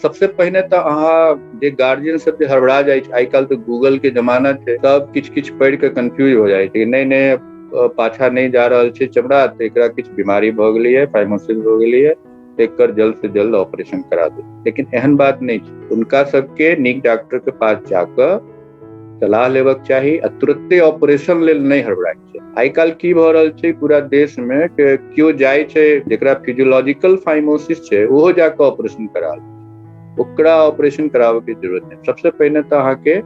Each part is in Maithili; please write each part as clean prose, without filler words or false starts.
सबसे पहिने तो अहाँ जे गार्जियन सब जे हड़बड़ा जाइ छै, आइ काल्हि तो गूगल के जमाना छै, सब किछ पढ़ि के कंफ्यूज हो जाइ छै, नहीं पाछा नहीं जा रहल छै चमड़ा, तो एकरा किछ बीमारी भ गेलै है, फाइमोसिस भ गेलै है, एकर जल्द से जल्द ऑपरेशन करा दो। लेकिन एहन बात नहीं छै, उनका सबके नीक डॉक्टर के पास जाकर सलाह लेबक चाही आ तुरंते ऑपरेशन लेल नहीं हड़बड़ाई छै। आइ काल्हि की भ रहल छै पूरा देश में कि केओ जाइ छै जेकरा फिजियोलॉजिकल फाइमोसिस छै, ओहो जाकर ऑपरेशन करा लै, ओकरा ऑपरेशन करावे के जरूरत नहीं। सबसे पहले तो अहाँ के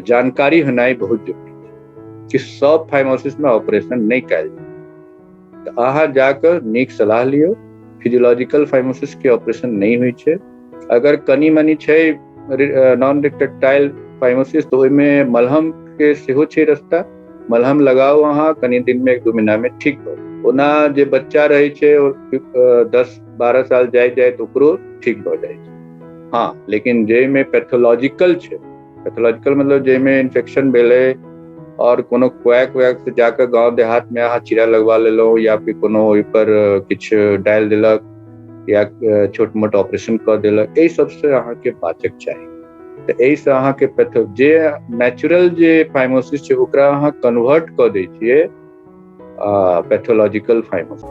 जानकारी होनाई बहुत जरूरी है कि सब फाइमोसिस में ऑपरेशन नहीं कयल जाय, तो अहाँ जाकर नीक सलाह लियो। फिजियोलॉजिकल फाइमोसिस के ऑपरेशन नहीं हुई छै, अगर कनी मनी छै नॉन रिट्रैक्टाइल फाइमोसिस तो ओइमे मलहम के सेहो छै रास्ता, मलहम लगाओ अहाँ, कनी दिन में 1-2 महीना में ठीक हो। ओना जे बच्चा रहे छै 10-12 साल जाय तो ओकरो ठीक भ जाय छै। हाँ, लेकिन जे में पैथोलॉजिकल छै, पैथोलॉजिकल मतलब जे में इन्फेक्शन भेलै और कोनो क्वैक वैक से जाकर गांव देहात में अहाँ चीरा लगवा लेलो, या फिर कोनो ओइ पर किछ डालि देलक, या छोट मोट ऑपरेशन कर देलक, एहि सबसे अहाँ के बाचक चाही। तो एहि से अहाँ के जे नेचुरल जे फाइमोसिस छै ओकरा अहाँ कन्वर्ट कर दै छियै पैथोलॉजिकल फाइमोसिस।